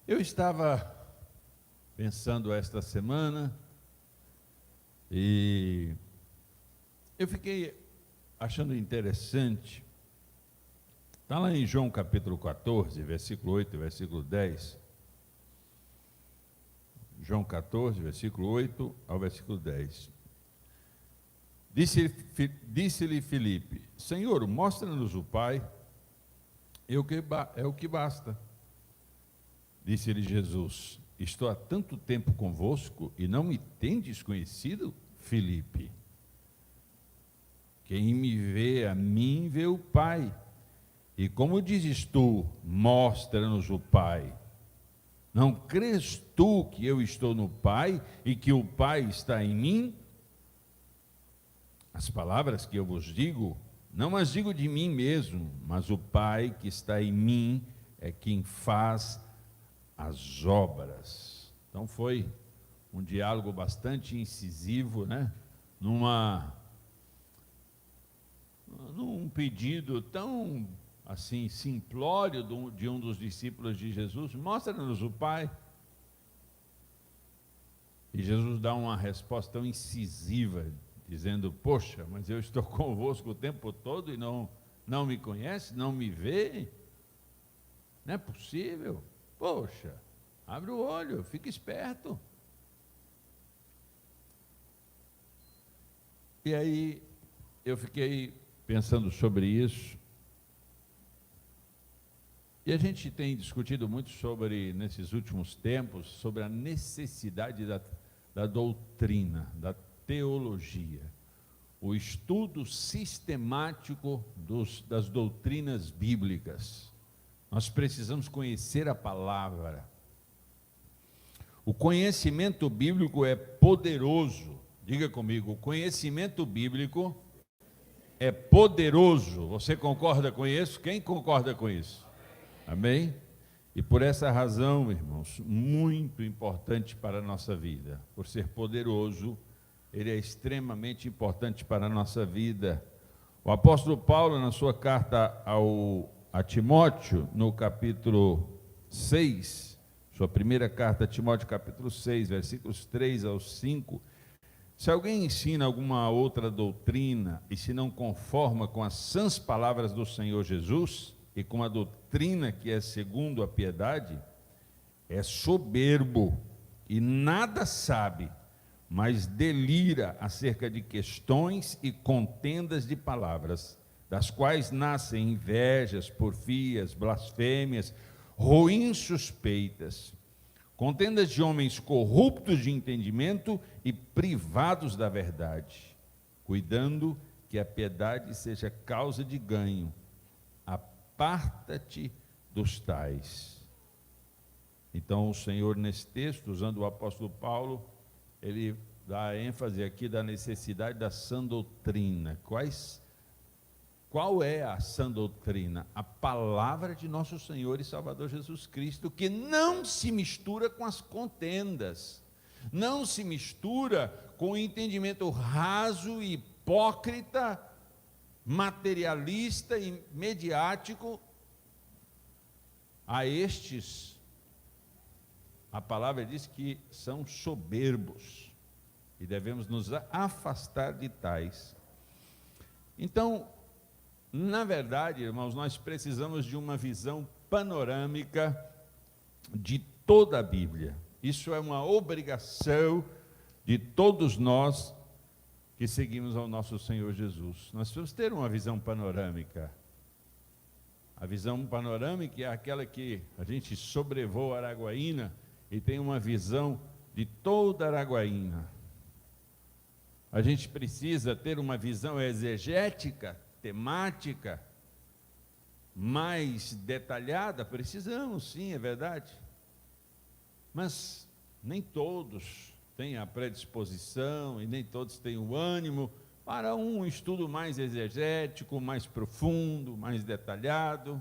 Eu estava pensando esta semana e eu fiquei achando interessante. Está lá em João capítulo 14, versículo 8 e versículo 10. João 14, versículo 8 ao versículo 10. Disse-lhe Filipe: Senhor, mostra-nos o Pai, é o que basta. Disse-lhe Jesus: Estou há tanto tempo convosco e não me tendes conhecido, Filipe? Quem me vê a mim vê o Pai. E como dizes tu, mostra-nos o Pai. Não crês tu que eu estou no Pai e que o Pai está em mim? As palavras que eu vos digo, não as digo de mim mesmo, mas o Pai que está em mim é quem faz as obras. Então foi um diálogo bastante incisivo, né? Num pedido tão assim simplório de um dos discípulos de Jesus: mostra-nos o Pai. E Jesus dá uma resposta tão incisiva, dizendo: poxa, mas eu estou convosco o tempo todo e não me conhece, não me vê? Não é possível? Poxa, abre o olho, fica esperto. E aí eu fiquei pensando sobre isso. E a gente tem discutido muito nesses últimos tempos, sobre a necessidade da doutrina, da teologia, o estudo sistemático das doutrinas bíblicas. Nós precisamos conhecer a palavra. O conhecimento bíblico é poderoso. Diga comigo, o conhecimento bíblico é poderoso. Você concorda com isso? Quem concorda com isso? Amém? E por essa razão, irmãos, muito importante para a nossa vida. Por ser poderoso, ele é extremamente importante para a nossa vida. O apóstolo Paulo, na sua carta a Timóteo, no capítulo 6, sua primeira carta a Timóteo, capítulo 6, versículos 3 ao 5, se alguém ensina alguma outra doutrina e se não conforma com as sãs palavras do Senhor Jesus e com a doutrina que é segundo a piedade, é soberbo e nada sabe, mas delira acerca de questões e contendas de palavras, das quais nascem invejas, porfias, blasfêmias, ruins suspeitas, contendas de homens corruptos de entendimento e privados da verdade, cuidando que a piedade seja causa de ganho. Aparta-te dos tais. Então o Senhor, nesse texto, usando o apóstolo Paulo, ele dá ênfase aqui da necessidade da sã doutrina. Qual é a sã doutrina? A palavra de nosso Senhor e Salvador Jesus Cristo, que não se mistura com as contendas, não se mistura com o entendimento raso e hipócrita, materialista e mediático. A estes, a palavra diz que são soberbos e devemos nos afastar de tais. Então, na verdade, irmãos, nós precisamos de uma visão panorâmica de toda a Bíblia. Isso é uma obrigação de todos nós que seguimos ao nosso Senhor Jesus. Nós precisamos ter uma visão panorâmica. A visão panorâmica é aquela que a gente sobrevoa Araguaína e tem uma visão de toda Araguaína. A gente precisa ter uma visão exegética, temática, mais detalhada. Precisamos, sim, é verdade. Mas nem todos têm a predisposição e nem todos têm o ânimo para um estudo mais exegético, mais profundo, mais detalhado.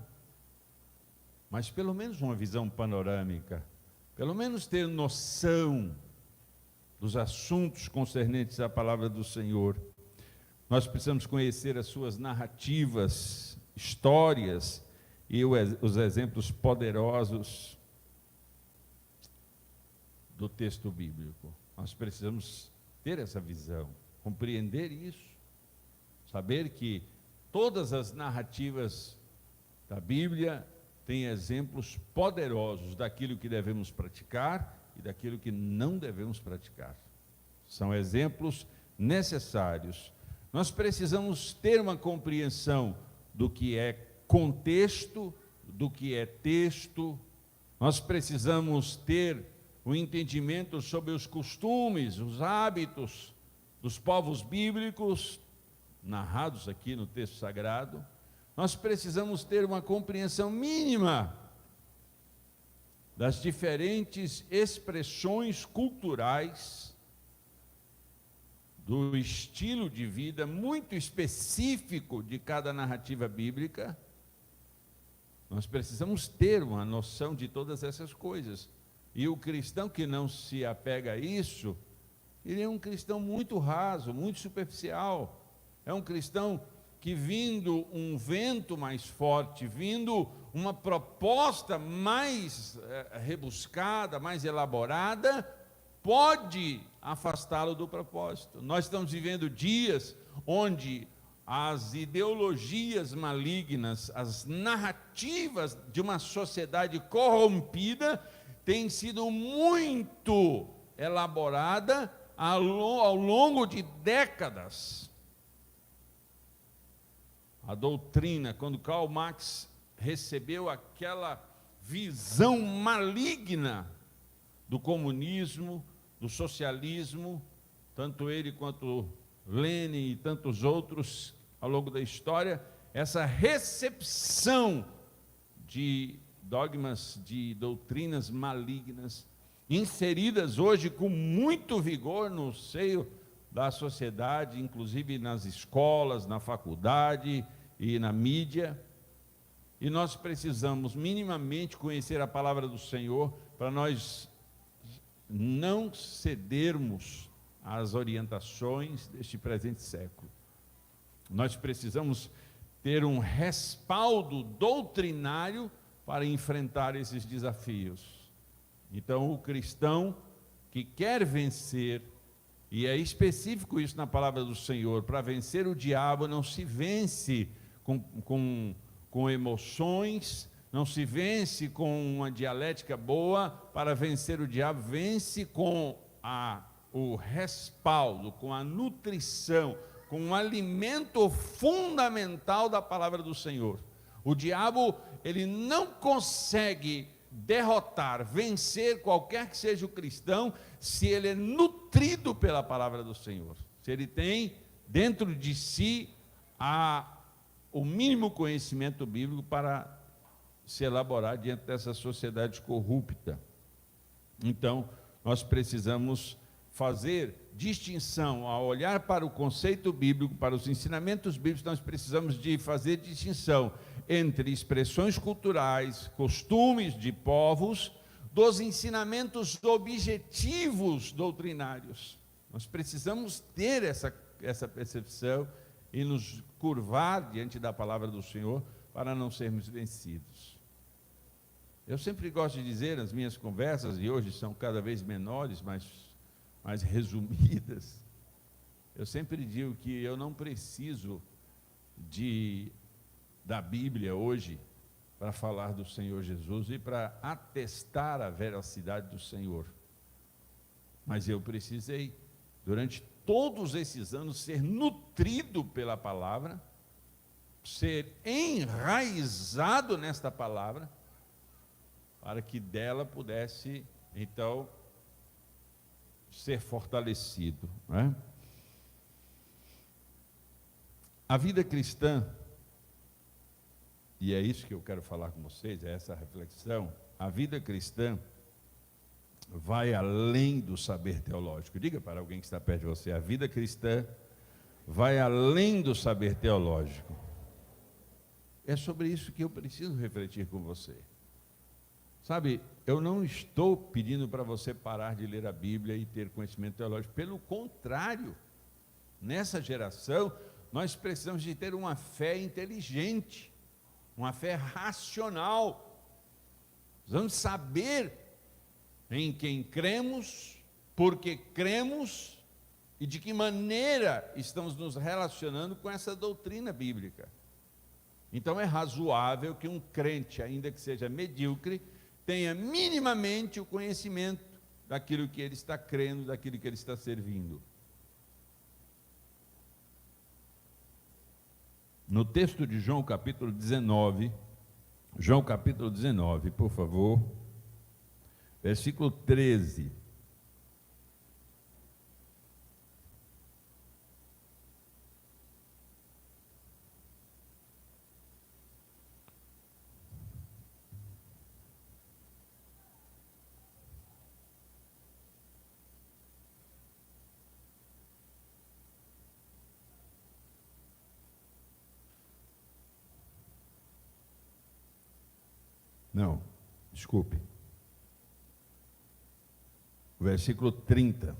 Mas pelo menos uma visão panorâmica, pelo menos ter noção dos assuntos concernentes à palavra do Senhor. Nós precisamos conhecer as suas narrativas, histórias e os exemplos poderosos do texto bíblico. Nós precisamos ter essa visão, compreender isso, saber que todas as narrativas da Bíblia têm exemplos poderosos daquilo que devemos praticar e daquilo que não devemos praticar. São exemplos necessários. Nós precisamos ter uma compreensão do que é contexto, do que é texto. Nós precisamos ter o entendimento sobre os costumes, os hábitos dos povos bíblicos, narrados aqui no texto sagrado. Nós precisamos ter uma compreensão mínima das diferentes expressões culturais, do estilo de vida muito específico de cada narrativa bíblica. Nós precisamos ter uma noção de todas essas coisas. E o cristão que não se apega a isso, ele é um cristão muito raso, muito superficial. É um cristão que, vindo um vento mais forte, vindo uma proposta mais rebuscada, mais elaborada, pode afastá-lo do propósito. Nós estamos vivendo dias onde as ideologias malignas, as narrativas de uma sociedade corrompida têm sido muito elaborada ao longo de décadas. A doutrina, quando Karl Marx recebeu aquela visão maligna do comunismo, do socialismo, tanto ele quanto Lenin e tantos outros ao longo da história, essa recepção de dogmas, de doutrinas malignas, inseridas hoje com muito vigor no seio da sociedade, inclusive nas escolas, na faculdade e na mídia. E nós precisamos minimamente conhecer a palavra do Senhor para nós não cedermos às orientações deste presente século. Nós precisamos ter um respaldo doutrinário para enfrentar esses desafios. Então, o cristão que quer vencer, e é específico isso na palavra do Senhor, para vencer o diabo não se vence com emoções, não se vence com uma dialética boa. Para vencer o diabo, vence com o respaldo, com a nutrição, com o alimento fundamental da palavra do Senhor. O diabo, ele não consegue derrotar, vencer qualquer que seja o cristão, se ele é nutrido pela palavra do Senhor, se ele tem dentro de si o mínimo conhecimento bíblico para se elaborar diante dessa sociedade corrupta. Então, nós precisamos fazer distinção, ao olhar para o conceito bíblico, para os ensinamentos bíblicos, nós precisamos de fazer distinção entre expressões culturais, costumes de povos, dos ensinamentos objetivos doutrinários. Nós precisamos ter essa percepção e nos curvar diante da palavra do Senhor para não sermos vencidos. Eu sempre gosto de dizer nas minhas conversas, e hoje são cada vez menores, mais resumidas, eu sempre digo que eu não preciso da Bíblia hoje para falar do Senhor Jesus e para atestar a veracidade do Senhor. Mas eu precisei, durante todos esses anos, ser nutrido pela palavra, ser enraizado nesta palavra, para que dela pudesse, então, ser fortalecido, não é? A vida cristã, e é isso que eu quero falar com vocês, é essa reflexão, a vida cristã vai além do saber teológico. Diga para alguém que está perto de você, a vida cristã vai além do saber teológico. É sobre isso que eu preciso refletir com você. Sabe, eu não estou pedindo para você parar de ler a Bíblia e ter conhecimento teológico. Pelo contrário, nessa geração, nós precisamos de ter uma fé inteligente, uma fé racional. Precisamos saber em quem cremos, porque cremos e de que maneira estamos nos relacionando com essa doutrina bíblica. Então é razoável que um crente, ainda que seja medíocre, tenha minimamente o conhecimento daquilo que ele está crendo, daquilo que ele está servindo. No texto de João capítulo 19, por favor, versículo 13. Não, desculpe. Versículo 30.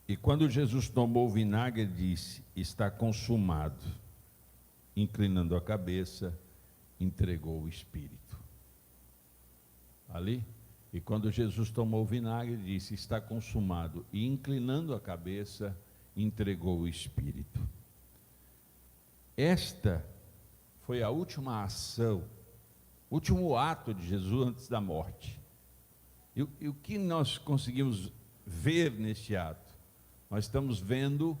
E quando Jesus tomou o vinagre, disse: está consumado. Inclinando a cabeça, entregou o Espírito. Ali. E quando Jesus tomou o vinagre, disse: está consumado. E inclinando a cabeça, entregou o Espírito. Esta foi a última ação, o último ato de Jesus antes da morte. E o que nós conseguimos ver neste ato? Nós estamos vendo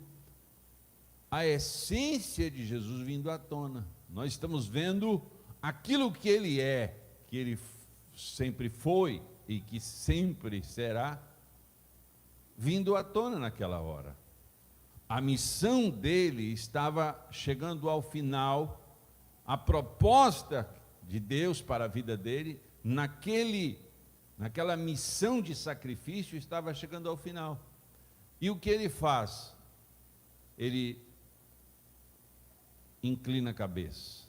a essência de Jesus vindo à tona. Nós estamos vendo aquilo que ele é, que ele sempre foi e que sempre será, vindo à tona naquela hora. A missão dele estava chegando ao final, a proposta de Deus para a vida dele, naquela missão de sacrifício, estava chegando ao final. E o que ele faz? Ele inclina a cabeça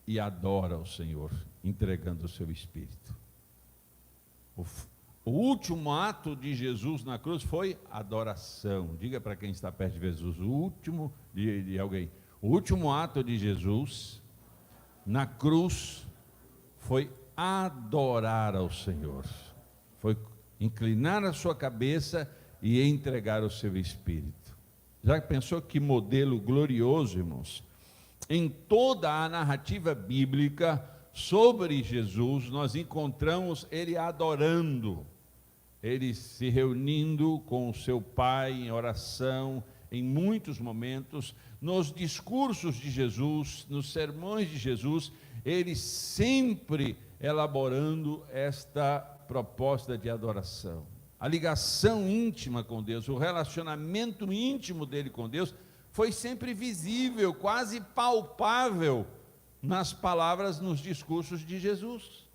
e adora o Senhor, entregando o seu Espírito. O último ato de Jesus na cruz foi adoração. Diga para quem está perto de Jesus, o último de alguém. O último ato de Jesus na cruz foi adorar ao Senhor. Foi inclinar a sua cabeça e entregar o seu Espírito. Já pensou que modelo glorioso, irmãos? Em toda a narrativa bíblica sobre Jesus, nós encontramos ele adorando, ele se reunindo com o seu Pai em oração, em muitos momentos, nos discursos de Jesus, nos sermões de Jesus, ele sempre elaborando esta proposta de adoração. A ligação íntima com Deus, o relacionamento íntimo dele com Deus, foi sempre visível, quase palpável, nas palavras, nos discursos de Jesus.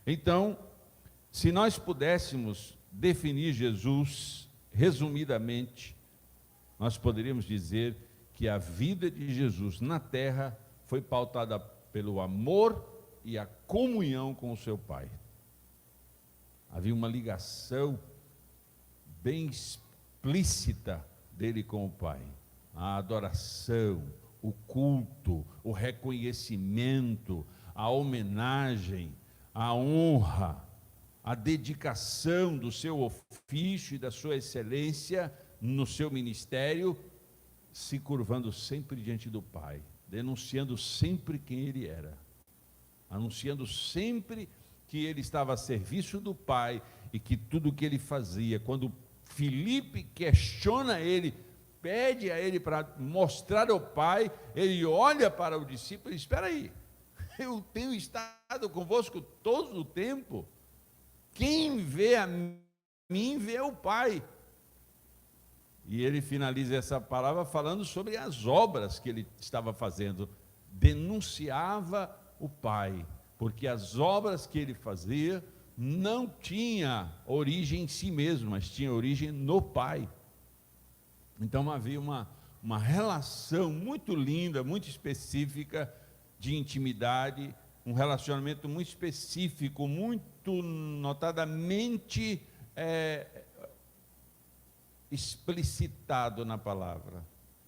Então, se nós pudéssemos definir Jesus, resumidamente, nós poderíamos dizer que a vida de Jesus na terra foi pautada pelo amor e a comunhão com o seu Pai. Havia uma ligação bem explícita dele com o Pai. A adoração, o culto, o reconhecimento, a homenagem, a honra, a dedicação do seu ofício e da sua excelência no seu ministério, se curvando sempre diante do Pai, denunciando sempre quem ele era, anunciando sempre que ele estava a serviço do Pai e que tudo o que ele fazia, quando Filipe questiona ele, pede a ele para mostrar ao Pai, ele olha para o discípulo e diz: espera aí, eu tenho estado convosco todo o tempo, quem vê a mim vê o Pai. E ele finaliza essa palavra falando sobre as obras que ele estava fazendo, denunciava o Pai, porque as obras que ele fazia não tinha origem em si mesmo, mas tinha origem no Pai. Então havia uma relação muito linda, muito específica de intimidade, um relacionamento muito específico, muito notadamente explicitado na palavra.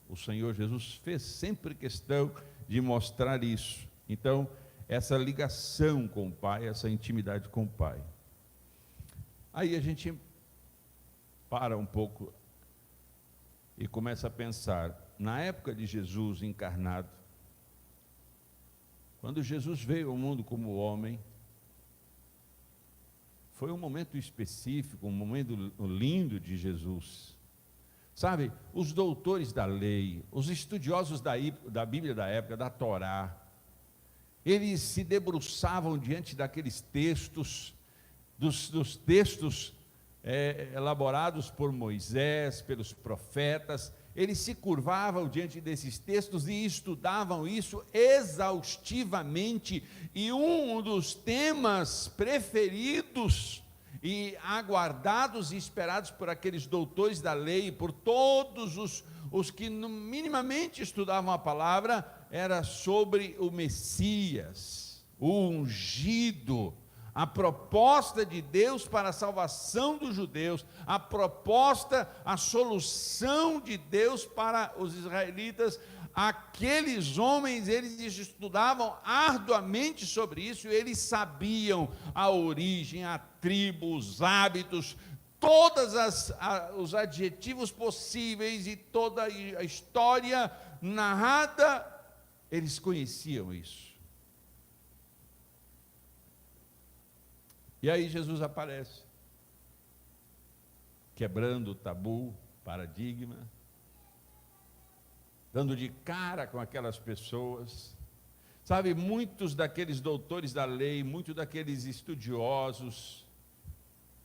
O Senhor Jesus fez sempre questão de mostrar isso. Então, essa ligação com o Pai, essa intimidade com o Pai. Aí a gente para um pouco e começa a pensar, na época de Jesus encarnado, quando Jesus veio ao mundo como homem, foi um momento específico, um momento lindo de Jesus. Sabe, os doutores da lei, os estudiosos da Bíblia da época, da Torá, eles se debruçavam diante daqueles textos, dos textos elaborados por Moisés, pelos profetas. Eles se curvavam diante desses textos e estudavam isso exaustivamente. E um dos temas preferidos e aguardados e esperados por aqueles doutores da lei, por todos os que minimamente estudavam a palavra, era sobre o Messias, o ungido, a proposta de Deus para a salvação dos judeus, a proposta, a solução de Deus para os israelitas. Aqueles homens, eles estudavam arduamente sobre isso, e eles sabiam a origem, a tribo, os hábitos, todos os adjetivos possíveis e toda a história narrada, eles conheciam isso. E aí Jesus aparece, quebrando o tabu, paradigma, dando de cara com aquelas pessoas. Sabe, muitos daqueles doutores da lei, muitos daqueles estudiosos,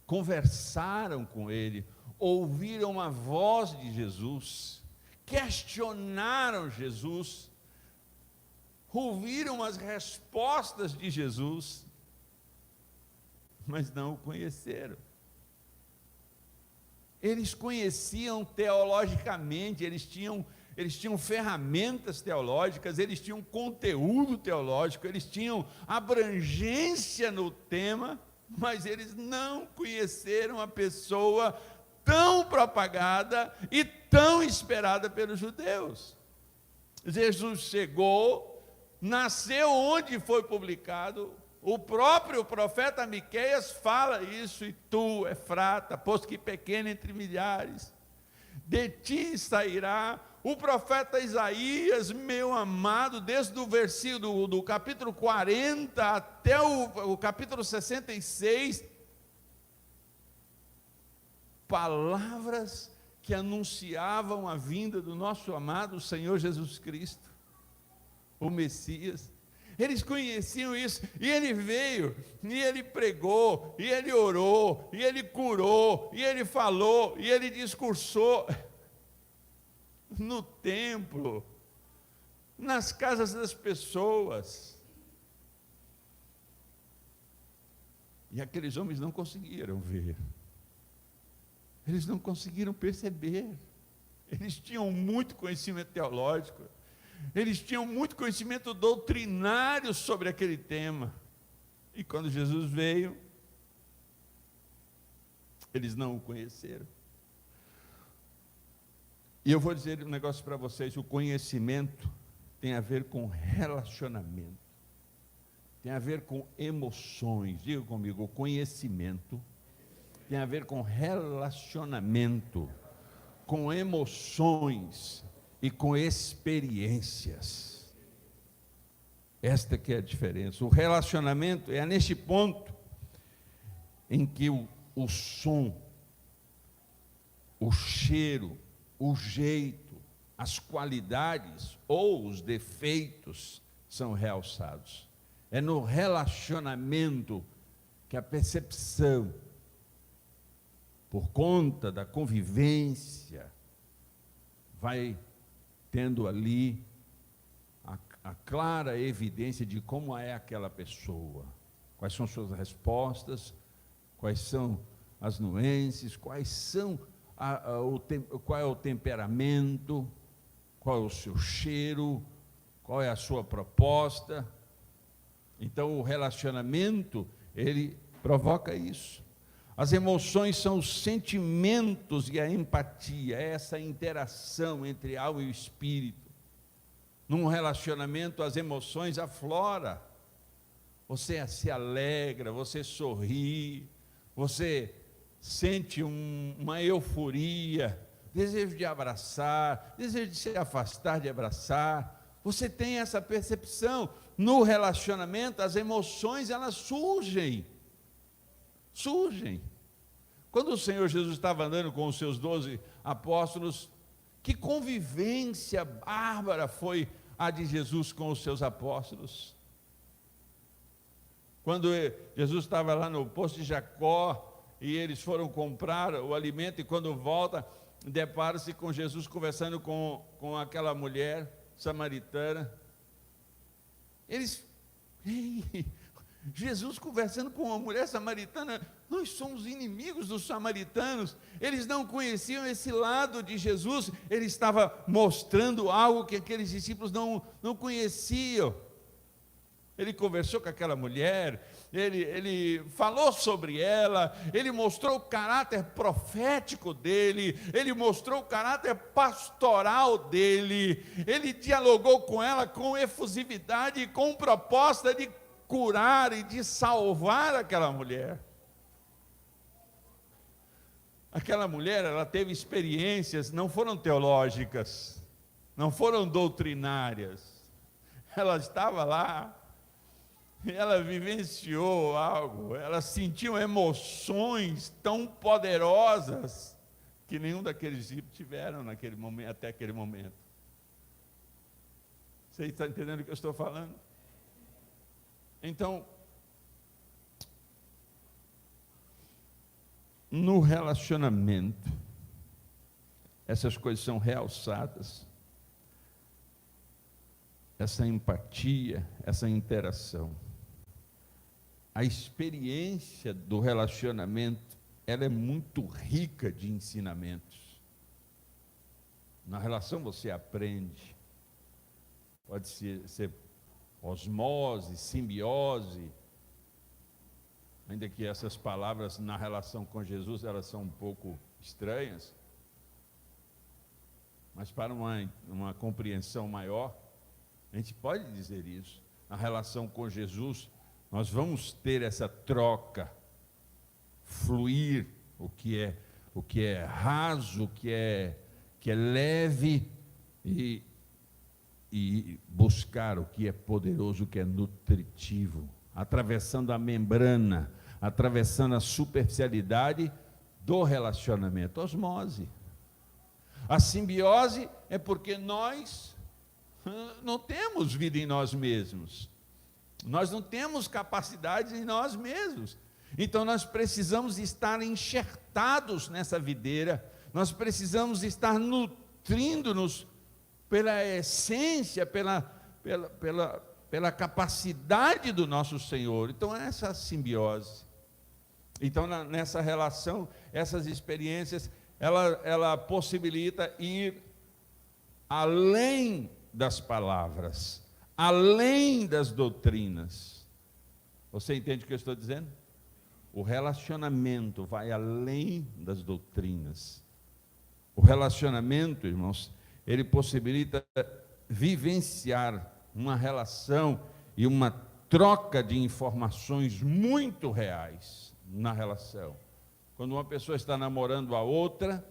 conversaram com ele, ouviram a voz de Jesus, questionaram Jesus, ouviram as respostas de Jesus, mas não o conheceram. Eles conheciam teologicamente, eles tinham ferramentas teológicas, eles tinham conteúdo teológico, eles tinham abrangência no tema, mas eles não conheceram a pessoa tão propagada e tão esperada pelos judeus. Jesus chegou, nasceu onde foi publicado. O próprio profeta Miqueias fala isso: e tu, Efrata, posto que pequeno entre milhares, de ti sairá. O profeta Isaías, meu amado, desde o versículo do capítulo 40 até o capítulo 66, palavras que anunciavam a vinda do nosso amado Senhor Jesus Cristo, o Messias. Eles conheciam isso, e ele veio, e ele pregou, e ele orou, e ele curou, e ele falou, e ele discursou no templo, nas casas das pessoas. E aqueles homens não conseguiram ver, eles não conseguiram perceber. Eles tinham muito conhecimento teológico, eles tinham muito conhecimento doutrinário sobre aquele tema, e quando Jesus veio, eles não o conheceram. E eu vou dizer um negócio para vocês: o conhecimento tem a ver com relacionamento, tem a ver com emoções. Diga comigo: o conhecimento tem a ver com relacionamento, com emoções e com experiências. Esta que é a diferença. O relacionamento é neste ponto em que o som, o cheiro, o jeito, as qualidades ou os defeitos são realçados. É no relacionamento que a percepção, por conta da convivência, vai tendo ali a clara evidência de como é aquela pessoa, quais são suas respostas, quais são as nuances, qual é o temperamento, qual é o seu cheiro, qual é a sua proposta. Então o relacionamento, ele provoca isso. As emoções são os sentimentos e a empatia, é essa interação entre alma e espírito. Num relacionamento, as emoções afloram. Você se alegra, você sorri, você sente uma euforia, desejo de abraçar, desejo de se afastar de abraçar. Você tem essa percepção. No relacionamento, as emoções, elas surgem. Quando o Senhor Jesus estava andando com os seus 12 apóstolos, que convivência bárbara foi a de Jesus com os seus apóstolos. Quando Jesus estava lá no poço de Jacó, e eles foram comprar o alimento, e quando volta, depara-se com Jesus conversando com aquela mulher samaritana. Jesus conversando com uma mulher samaritana. Nós somos inimigos dos samaritanos. Eles não conheciam esse lado de Jesus. Ele estava mostrando algo que aqueles discípulos não conheciam. Ele conversou com aquela mulher, ele falou sobre ela, ele mostrou o caráter profético dele, ele mostrou o caráter pastoral dele, ele dialogou com ela com efusividade e com proposta de curar e de salvar aquela mulher. Aquela mulher, ela teve experiências, não foram teológicas, não foram doutrinárias, ela estava lá, ela vivenciou algo, ela sentiu emoções tão poderosas que nenhum daqueles discípulos tiveram naquele momento, até aquele momento. Você está entendendo o que eu estou falando? Então, no relacionamento, essas coisas são realçadas, essa empatia, essa interação. A experiência do relacionamento, ela é muito rica de ensinamentos. Na relação você aprende, pode ser osmose, simbiose, ainda que essas palavras na relação com Jesus, elas são um pouco estranhas, mas para uma compreensão maior, a gente pode dizer isso. Na relação com Jesus, nós vamos ter essa troca, fluir o que é raso, o que é leve, e buscar o que é poderoso, o que é nutritivo, atravessando a membrana, atravessando a superficialidade do relacionamento. Osmose. A simbiose é porque nós não temos vida em nós mesmos, nós não temos capacidades em nós mesmos, então nós precisamos estar enxertados nessa videira, nós precisamos estar nutrindo-nos pela essência, pela capacidade do nosso Senhor. Então essa simbiose, então nessa relação, essas experiências, ela possibilita ir além das palavras, além das doutrinas. Você entende o que eu estou dizendo? O relacionamento vai além das doutrinas. O relacionamento, irmãos, ele possibilita vivenciar uma relação e uma troca de informações muito reais na relação. Quando uma pessoa está namorando a outra,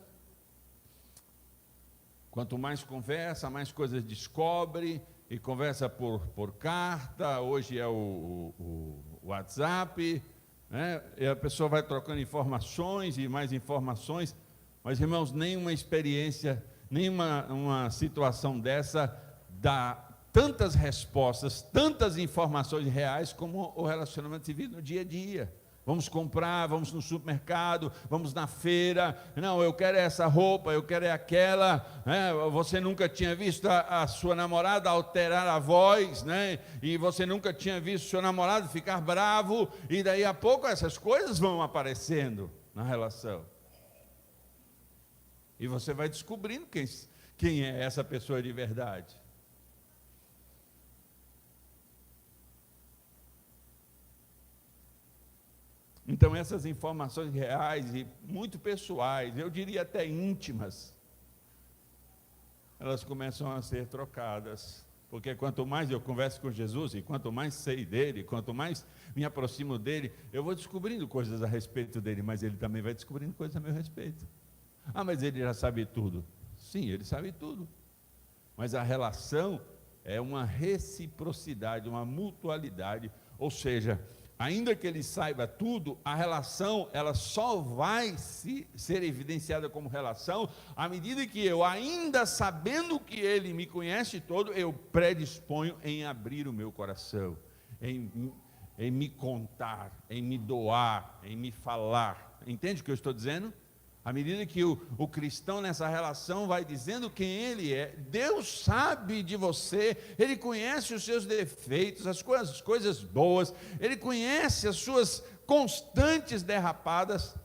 quanto mais conversa, mais coisas descobre, e conversa por carta, hoje é o WhatsApp, né? E a pessoa vai trocando informações e mais informações, mas, irmãos, nenhuma experiência, nenhuma situação dessa dá tantas respostas, tantas informações reais como o relacionamento se vive no dia a dia. Vamos comprar, vamos no supermercado, vamos na feira, não, eu quero essa roupa, eu quero aquela, né? Você nunca tinha visto a sua namorada alterar a voz, né? E você nunca tinha visto seu namorado ficar bravo, e daí a pouco essas coisas vão aparecendo na relação. E você vai descobrindo quem é essa pessoa de verdade. Então essas informações reais e muito pessoais, eu diria até íntimas, elas começam a ser trocadas. Porque quanto mais eu converso com Jesus, e quanto mais sei dele, quanto mais me aproximo dele, eu vou descobrindo coisas a respeito dele, mas ele também vai descobrindo coisas a meu respeito. Ah, mas ele já sabe tudo. Sim, ele sabe tudo. Mas a relação é uma reciprocidade, uma mutualidade, ou seja, ainda que ele saiba tudo, a relação, ela só vai ser evidenciada como relação à medida que eu, ainda sabendo que ele me conhece todo, eu predisponho em abrir o meu coração, em me contar, em me doar, em me falar. Entende o que eu estou dizendo? À medida que o cristão nessa relação vai dizendo quem ele é, Deus sabe de você, Ele conhece os seus defeitos, as coisas boas, Ele conhece as suas constantes derrapadas,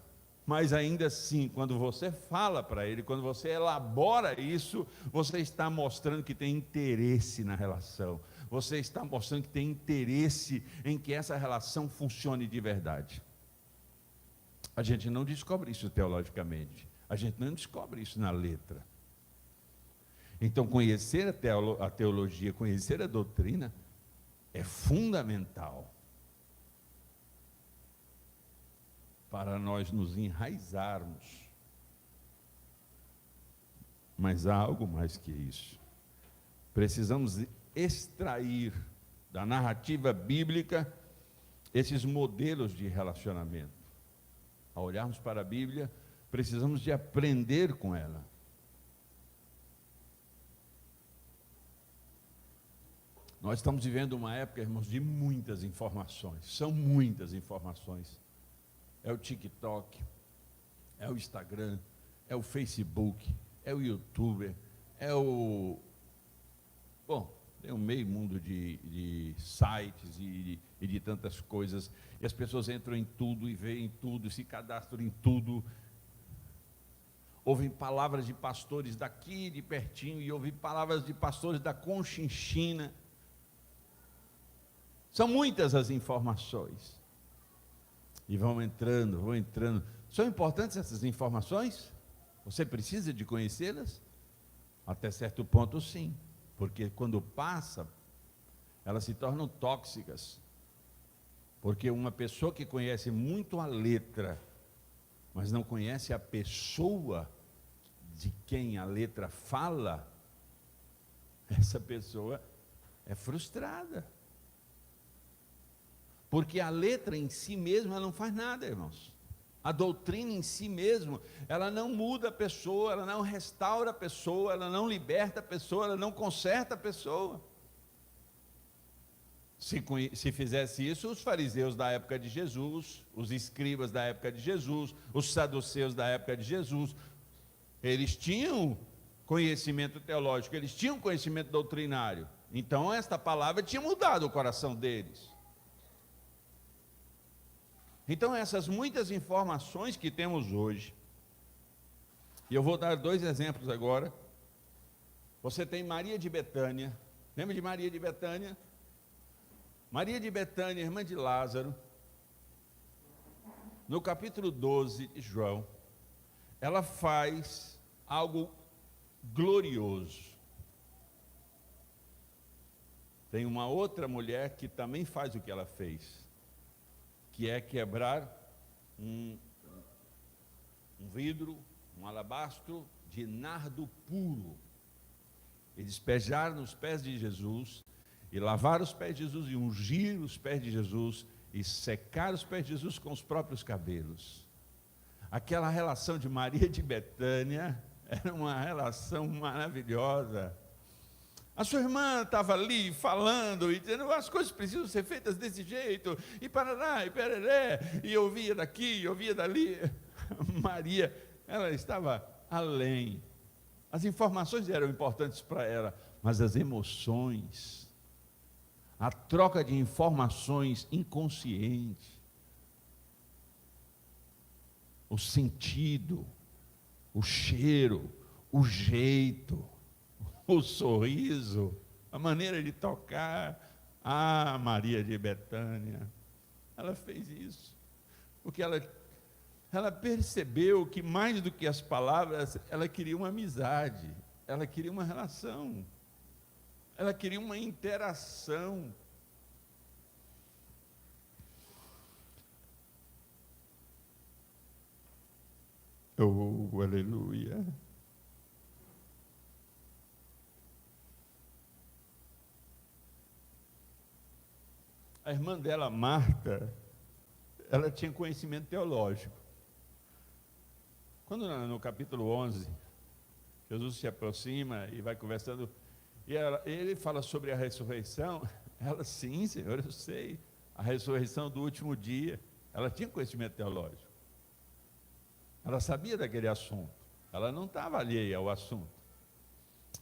mas ainda assim, quando você fala para Ele, quando você elabora isso, você está mostrando que tem interesse na relação, você está mostrando que tem interesse em que essa relação funcione de verdade. A gente não descobre isso teologicamente, a gente não descobre isso na letra. Então, conhecer a teologia, conhecer a doutrina, é fundamental para nós nos enraizarmos. Mas há algo mais que isso. Precisamos extrair da narrativa bíblica esses modelos de relacionamento. Ao olharmos para a Bíblia, precisamos de aprender com ela. Nós estamos vivendo uma época, irmãos, de muitas informações. São muitas informações. É o TikTok, é o Instagram, é o Facebook, é o YouTube, tem um meio mundo de sites e de tantas coisas, e as pessoas entram em tudo e veem tudo, se cadastram em tudo, ouvem palavras de pastores daqui de pertinho, e ouvem palavras de pastores da Conchinchina. São muitas as informações, e vão entrando. São importantes essas informações? Você precisa de conhecê-las? Até certo ponto, sim. Porque quando passa, elas se tornam tóxicas. Porque uma pessoa que conhece muito a letra, mas não conhece a pessoa de quem a letra fala, essa pessoa é frustrada. Porque a letra em si mesma não faz nada, irmãos. A doutrina em si mesmo, ela não muda a pessoa, ela não restaura a pessoa, ela não liberta a pessoa, ela não conserta a pessoa. Se fizesse isso, os fariseus da época de Jesus, os escribas da época de Jesus, os saduceus da época de Jesus, eles tinham conhecimento teológico, eles tinham conhecimento doutrinário. Então esta palavra tinha mudado o coração deles. Então, essas muitas informações que temos hoje, e eu vou dar 2 exemplos agora. Você tem Maria de Betânia, lembra de Maria de Betânia? Maria de Betânia, irmã de Lázaro, no capítulo 12 de João, ela faz algo glorioso. Tem uma outra mulher que também faz o que ela fez, que é quebrar um vidro, um alabastro de nardo puro, e despejar nos pés de Jesus, e lavar os pés de Jesus, e ungir os pés de Jesus, e secar os pés de Jesus com os próprios cabelos. Aquela relação de Maria de Betânia era uma relação maravilhosa. A sua irmã estava ali falando e dizendo, as coisas precisam ser feitas desse jeito, e parará, e pereré, e ouvia daqui, e ouvia dali. Maria, ela estava além. As informações eram importantes para ela, mas as emoções, a troca de informações inconsciente, o sentido, o cheiro, o jeito, o sorriso, a maneira de tocar. Maria de Betânia, ela fez isso, porque ela percebeu que mais do que as palavras, ela queria uma amizade, ela queria uma relação. Ela queria uma interação. Oh, aleluia. A irmã dela, Marta, ela tinha conhecimento teológico. Quando no capítulo 11, Jesus se aproxima e vai conversando, e ele fala sobre a ressurreição, ela, sim, Senhor, eu sei, a ressurreição do último dia. Ela tinha conhecimento teológico. Ela sabia daquele assunto. Ela não estava alheia ao assunto.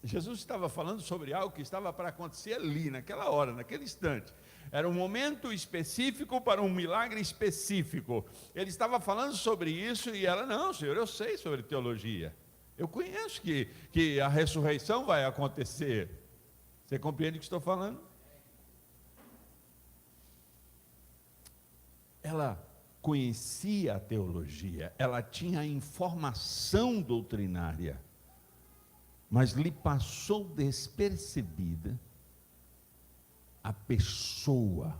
Jesus estava falando sobre algo que estava para acontecer ali, naquela hora, naquele instante. Era um momento específico para um milagre específico. Ele estava falando sobre isso e ela, não, Senhor, eu sei sobre teologia. Eu conheço que a ressurreição vai acontecer. Você compreende o que estou falando? Ela conhecia a teologia, ela tinha a informação doutrinária, mas lhe passou despercebida a pessoa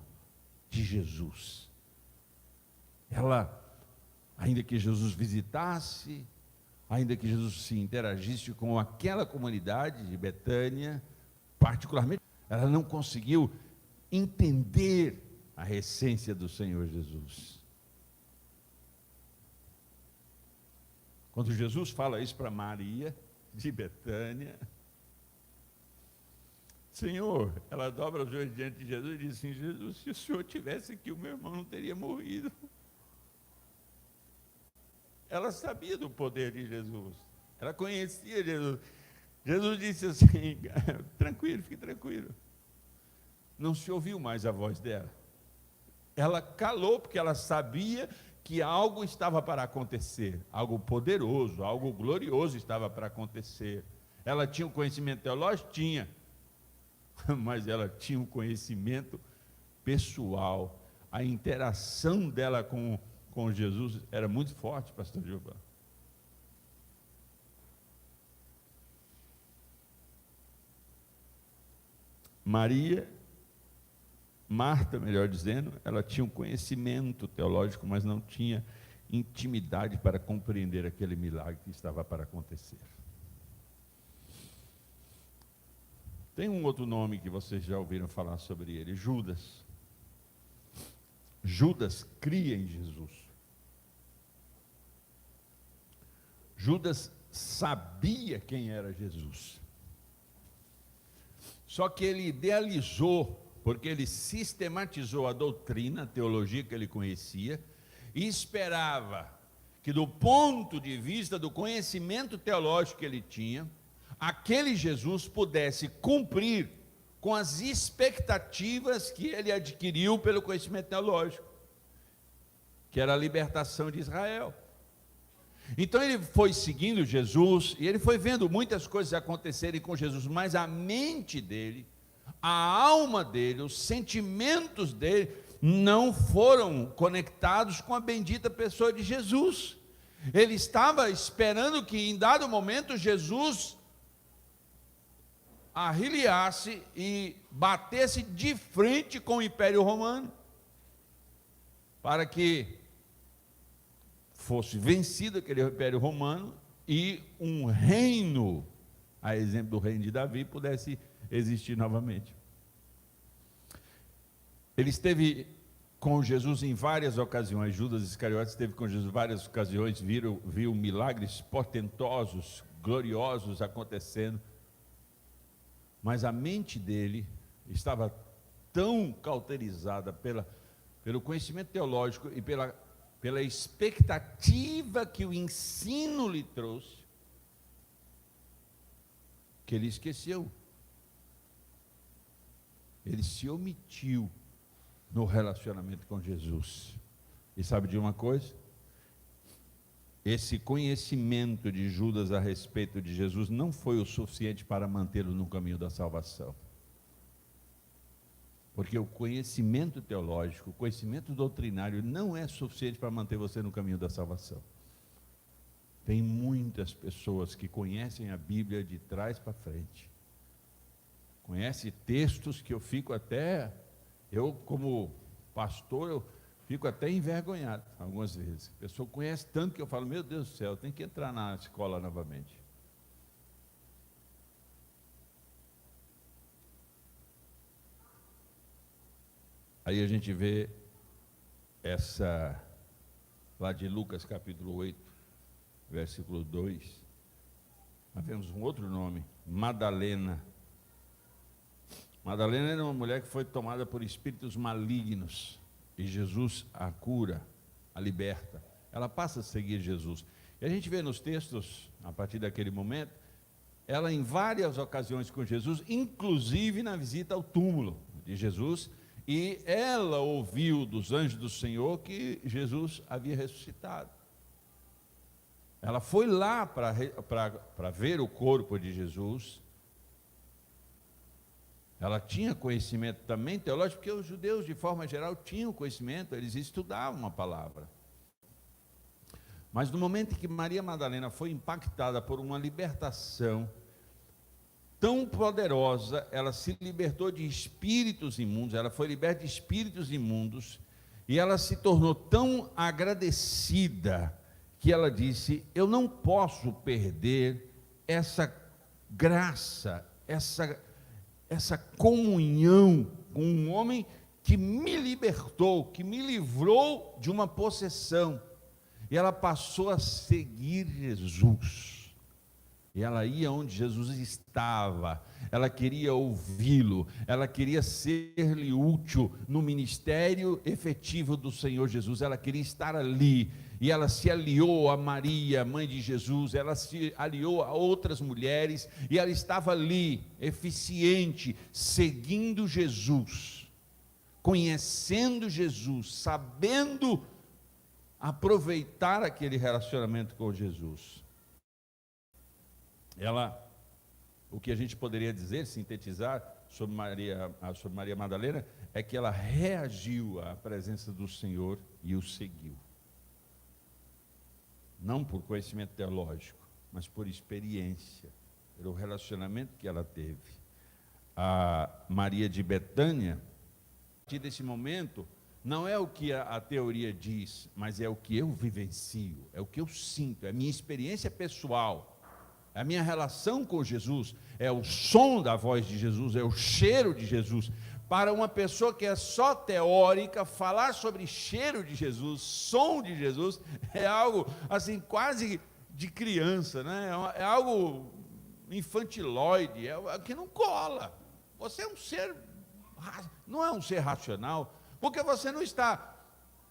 de Jesus. Ela, ainda que Jesus visitasse, ainda que Jesus se interagisse com aquela comunidade de Betânia, particularmente, ela não conseguiu entender a essência do Senhor Jesus. Quando Jesus fala isso para Maria, de Betânia, Senhor, ela dobra os joelhos diante de Jesus e diz assim, Jesus, se o Senhor tivesse aqui, o meu irmão não teria morrido. Ela sabia do poder de Jesus, ela conhecia Jesus. Jesus disse assim, tranquilo, fique tranquilo. Não se ouviu mais a voz dela. Ela calou porque ela sabia que algo estava para acontecer, algo poderoso, algo glorioso estava para acontecer. Ela tinha um conhecimento teológico? Tinha, mas ela tinha um conhecimento pessoal. A interação dela com Jesus era muito forte, pastor Gilvan. Marta, melhor dizendo, ela tinha um conhecimento teológico, mas não tinha intimidade para compreender aquele milagre que estava para acontecer. Tem um outro nome que vocês já ouviram falar sobre ele, Judas. Judas cria em Jesus. Judas sabia quem era Jesus. Só que ele idealizou, porque ele sistematizou a doutrina, a teologia que ele conhecia, e esperava que, do ponto de vista do conhecimento teológico que ele tinha, aquele Jesus pudesse cumprir com as expectativas que ele adquiriu pelo conhecimento teológico, que era a libertação de Israel. Então ele foi seguindo Jesus, e ele foi vendo muitas coisas acontecerem com Jesus, mas a mente dele, a alma dele, os sentimentos dele não foram conectados com a bendita pessoa de Jesus. Ele estava esperando que em dado momento Jesus arriliasse e batesse de frente com o Império Romano, para que fosse vencido aquele Império Romano e um reino, a exemplo do reino de Davi, pudesse existir novamente. Ele esteve com Jesus em várias ocasiões. Judas Iscariotes esteve com Jesus em várias ocasiões, viu milagres portentosos, gloriosos acontecendo, mas a mente dele estava tão cauterizada pelo conhecimento teológico e pela expectativa que o ensino lhe trouxe, que ele esqueceu. Ele se omitiu no relacionamento com Jesus. E sabe de uma coisa? Esse conhecimento de Judas a respeito de Jesus não foi o suficiente para mantê-lo no caminho da salvação. Porque o conhecimento teológico, o conhecimento doutrinário não é suficiente para manter você no caminho da salvação. Tem muitas pessoas que conhecem a Bíblia de trás para frente, conhece textos que eu fico até, eu como pastor, eu fico até envergonhado algumas vezes. A pessoa conhece tanto que eu falo, meu Deus do céu, tem que entrar na escola novamente. Aí a gente vê essa, lá de Lucas capítulo 8, versículo 2, nós vemos um outro nome, Madalena. Madalena era uma mulher que foi tomada por espíritos malignos, e Jesus a cura, a liberta. Ela passa a seguir Jesus. E a gente vê nos textos, a partir daquele momento, ela em várias ocasiões com Jesus, inclusive na visita ao túmulo de Jesus, e ela ouviu dos anjos do Senhor que Jesus havia ressuscitado. Ela foi lá para ver o corpo de Jesus. Ela tinha conhecimento também teológico, porque os judeus, de forma geral, tinham conhecimento, eles estudavam a palavra. Mas no momento em que Maria Madalena foi impactada por uma libertação tão poderosa, ela se libertou de espíritos imundos, ela foi liberta de espíritos imundos, e ela se tornou tão agradecida, que ela disse, eu não posso perder essa graça, essa comunhão com um homem que me libertou, que me livrou de uma possessão. E ela passou a seguir Jesus. E ela ia onde Jesus estava, ela queria ouvi-lo, ela queria ser-lhe útil no ministério efetivo do Senhor Jesus, ela queria estar ali, e ela se aliou a Maria, mãe de Jesus, ela se aliou a outras mulheres, e ela estava ali, eficiente, seguindo Jesus, conhecendo Jesus, sabendo aproveitar aquele relacionamento com Jesus. Ela, o que a gente poderia dizer, sintetizar sobre Maria Madalena, é que ela reagiu à presença do Senhor e o seguiu. Não por conhecimento teológico, mas por experiência, pelo relacionamento que ela teve. A Maria de Betânia, a partir desse momento, não é o que a teoria diz, mas é o que eu vivencio, é o que eu sinto, é a minha experiência pessoal. A minha relação com Jesus é o som da voz de Jesus, é o cheiro de Jesus. Para uma pessoa que é só teórica, falar sobre cheiro de Jesus, som de Jesus, é algo assim quase de criança, né? É algo infantiloide, é que não cola. Você é um ser, não é um ser racional, porque você não está.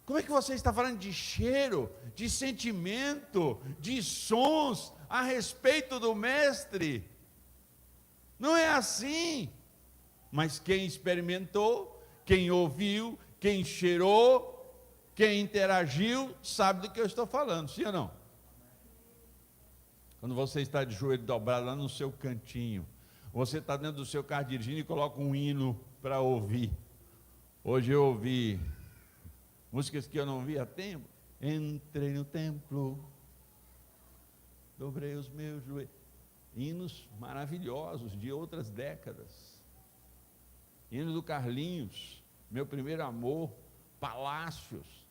Como é que você está falando de cheiro, de sentimento, de sons a respeito do mestre? Não é assim. Mas quem experimentou, quem ouviu, quem cheirou, quem interagiu, sabe do que eu estou falando, sim ou não? Quando você está de joelho dobrado lá no seu cantinho, você está dentro do seu carro dirigindo e coloca um hino para ouvir. Hoje eu ouvi músicas que eu não via há tempo. Entrei no templo, dobrei os meus joelhos. Hinos maravilhosos de outras décadas. Hino do Carlinhos, Meu Primeiro Amor, Palácios.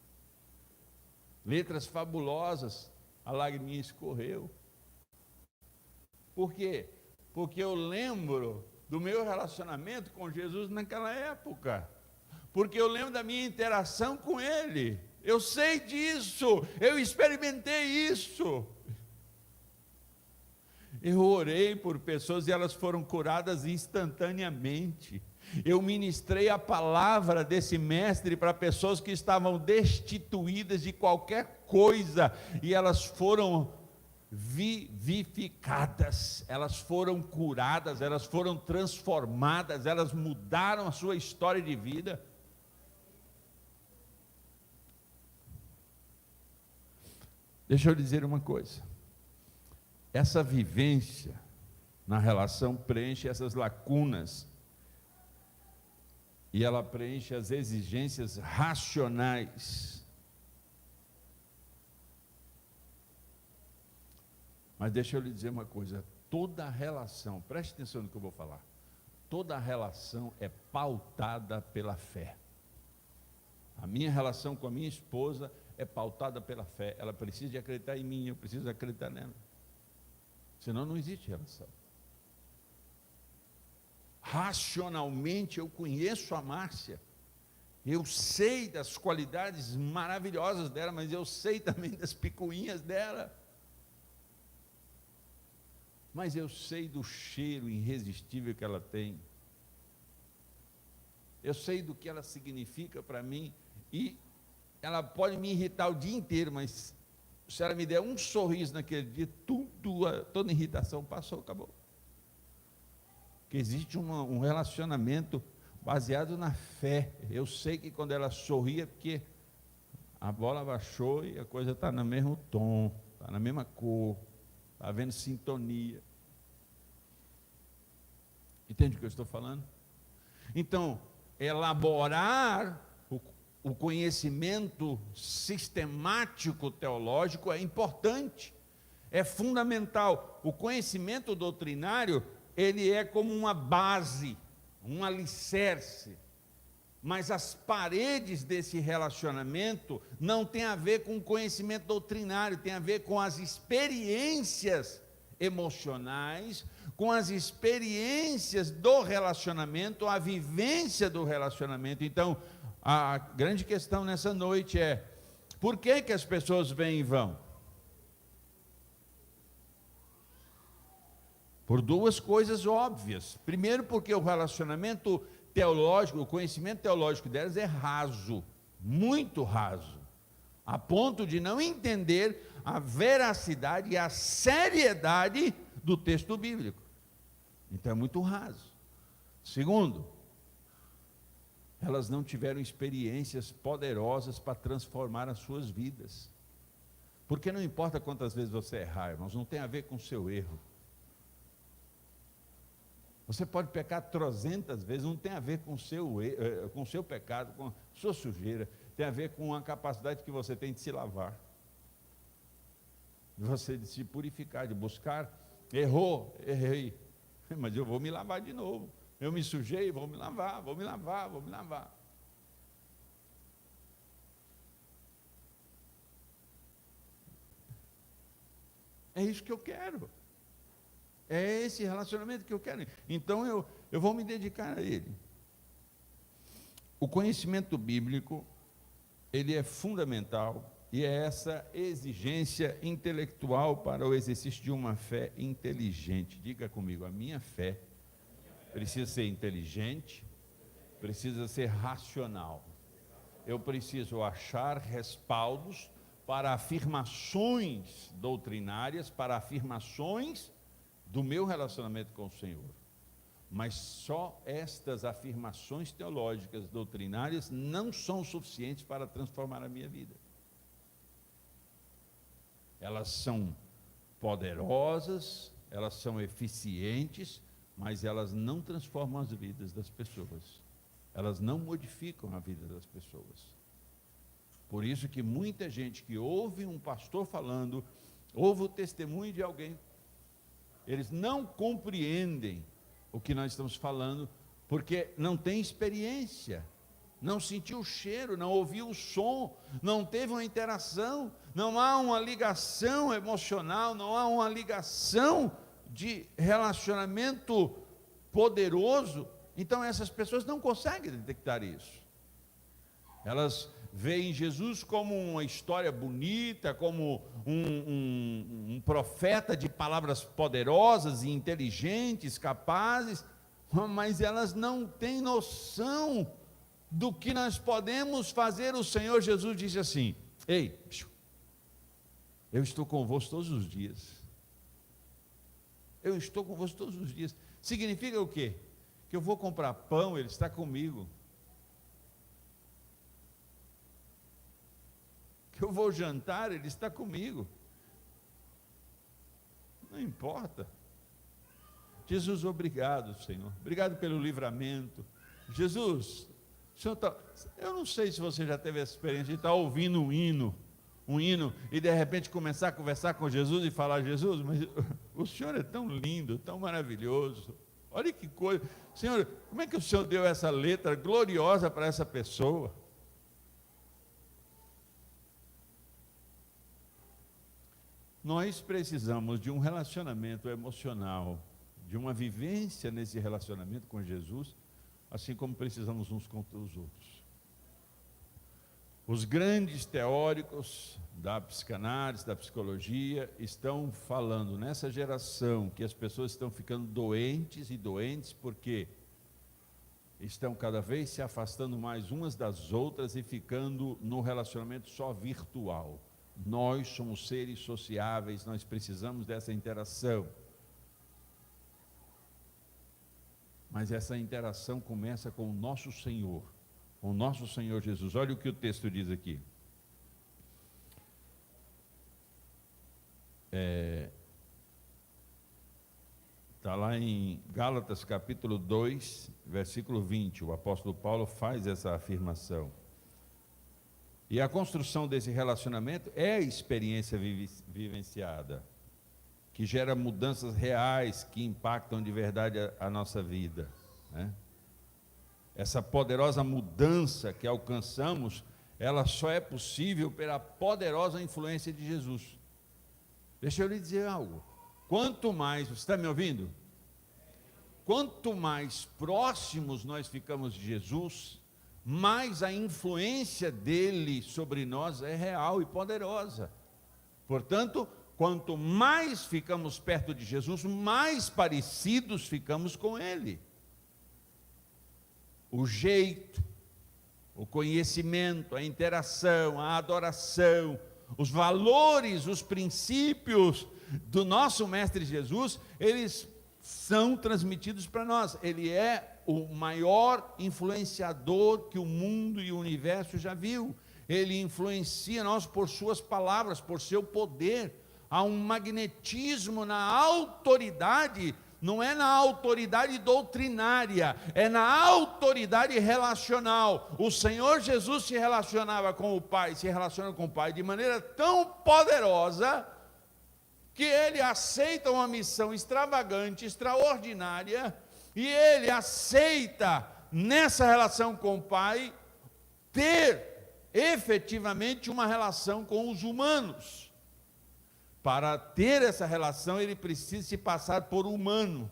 Letras fabulosas, a lagriminha escorreu. Por quê? Porque eu lembro do meu relacionamento com Jesus naquela época. Porque eu lembro da minha interação com Ele. Eu sei disso, eu experimentei isso. Eu orei por pessoas e elas foram curadas instantaneamente. Eu ministrei a palavra desse mestre para pessoas que estavam destituídas de qualquer coisa, e elas foram vivificadas, elas foram curadas, elas foram transformadas, elas mudaram a sua história de vida. Deixa eu dizer uma coisa, essa vivência na relação preenche essas lacunas, e ela preenche as exigências racionais. Mas deixa eu lhe dizer uma coisa, toda relação, preste atenção no que eu vou falar, Toda relação é pautada pela fé. A minha relação com a minha esposa é pautada pela fé. Ela precisa de acreditar em mim, eu preciso acreditar nela. Senão não existe relação. Racionalmente eu conheço a Márcia. Eu sei das qualidades maravilhosas dela, mas eu sei também das picuinhas dela. Mas eu sei do cheiro irresistível que ela tem. Eu sei do que ela significa para mim. E ela pode me irritar o dia inteiro, mas se ela me der um sorriso naquele dia, toda irritação passou, acabou. Porque existe um relacionamento baseado na fé. Eu sei que quando ela sorri é porque a bola baixou e a coisa está no mesmo tom, está na mesma cor, está havendo sintonia. Entende o que eu estou falando? Então, elaborar o conhecimento sistemático teológico é importante, é fundamental. O conhecimento doutrinário, ele é como uma base, um alicerce, mas as paredes desse relacionamento não tem a ver com o conhecimento doutrinário, tem a ver com as experiências emocionais, com as experiências do relacionamento, a vivência do relacionamento. Então, a grande questão nessa noite é: por que que as pessoas vêm e vão? Por duas coisas óbvias. Primeiro, porque o relacionamento teológico, o conhecimento teológico delas é raso, muito raso, a ponto de não entender a veracidade e a seriedade do texto bíblico. Então é muito raso. Segundo, elas não tiveram experiências poderosas para transformar as suas vidas. Porque não importa quantas vezes você errar, irmãos, não tem a ver com o seu erro. Você pode pecar 300 vezes, não tem a ver com o seu pecado, com a sua sujeira, tem a ver com a capacidade que você tem de se lavar, de você de se purificar, de buscar. Errei, mas eu vou me lavar de novo. Eu me sujei, vou me lavar. É isso que eu quero. É esse relacionamento que eu quero. Então eu vou me dedicar a ele. O conhecimento bíblico, ele é fundamental, e é essa exigência intelectual para o exercício de uma fé inteligente. Diga comigo, a minha fé precisa ser inteligente, precisa ser racional. Eu preciso achar respaldos para afirmações doutrinárias, para afirmações do meu relacionamento com o Senhor. Mas só estas afirmações teológicas, doutrinárias, não são suficientes para transformar a minha vida. Elas são poderosas, elas são eficientes, mas elas não transformam as vidas das pessoas. Elas não modificam a vida das pessoas. Por isso que muita gente que ouve um pastor falando, ouve o testemunho de alguém, eles não compreendem o que nós estamos falando, porque não tem experiência, não sentiu o cheiro, não ouviu o som, não teve uma interação, não há uma ligação emocional, não há uma ligação de relacionamento poderoso. Então essas pessoas não conseguem detectar isso. Elas veem Jesus como uma história bonita, como um profeta de palavras poderosas e inteligentes, capazes, mas elas não têm noção do que nós podemos fazer. O Senhor Jesus disse assim: ei, eu estou convosco todos os dias. Eu estou convosco todos os dias. Significa o quê? Que eu vou comprar pão, Ele está comigo. Que eu vou jantar, Ele está comigo. Não importa. Jesus, obrigado, Senhor. Obrigado pelo livramento. Jesus, Senhor eu não sei se você já teve essa experiência de estar ouvindo um hino, e de repente começar a conversar com Jesus e falar: Jesus, mas o Senhor é tão lindo, tão maravilhoso. Olha que coisa. Senhor, como é que o Senhor deu essa letra gloriosa para essa pessoa? Nós precisamos de um relacionamento emocional, de uma vivência nesse relacionamento com Jesus, assim como precisamos uns com os outros. Os grandes teóricos da psicanálise, da psicologia, estão falando nessa geração que as pessoas estão ficando doentes e doentes porque estão cada vez se afastando mais umas das outras e ficando no relacionamento só virtual. Nós somos seres sociáveis, nós precisamos dessa interação. Mas essa interação começa com o nosso Senhor, com o nosso Senhor Jesus. Olha o que o texto diz aqui. Está lá em Gálatas capítulo 2, versículo 20, o apóstolo Paulo faz essa afirmação. E a construção desse relacionamento é a experiência vivenciada, que gera mudanças reais, que impactam de verdade a nossa vida, né? Essa poderosa mudança que alcançamos, ela só é possível pela poderosa influência de Jesus. Deixa eu lhe dizer algo. Quanto mais, você está me ouvindo? Quanto mais próximos nós ficamos de Jesus, mais a influência dele sobre nós é real e poderosa. Portanto, quanto mais ficamos perto de Jesus, mais parecidos ficamos com ele. O jeito, o conhecimento, a interação, a adoração, os valores, os princípios do nosso Mestre Jesus, eles são transmitidos para nós. Ele é o maior influenciador que o mundo e o universo já viu. Ele influencia nós por suas palavras, por seu poder. Há um magnetismo na autoridade, não é na autoridade doutrinária, é na autoridade relacional. O Senhor Jesus se relacionava com o Pai, se relaciona com o Pai de maneira tão poderosa, que ele aceita uma missão extravagante, extraordinária, e ele aceita, nessa relação com o Pai, ter efetivamente uma relação com os humanos. Para ter essa relação, ele precisa se passar por humano.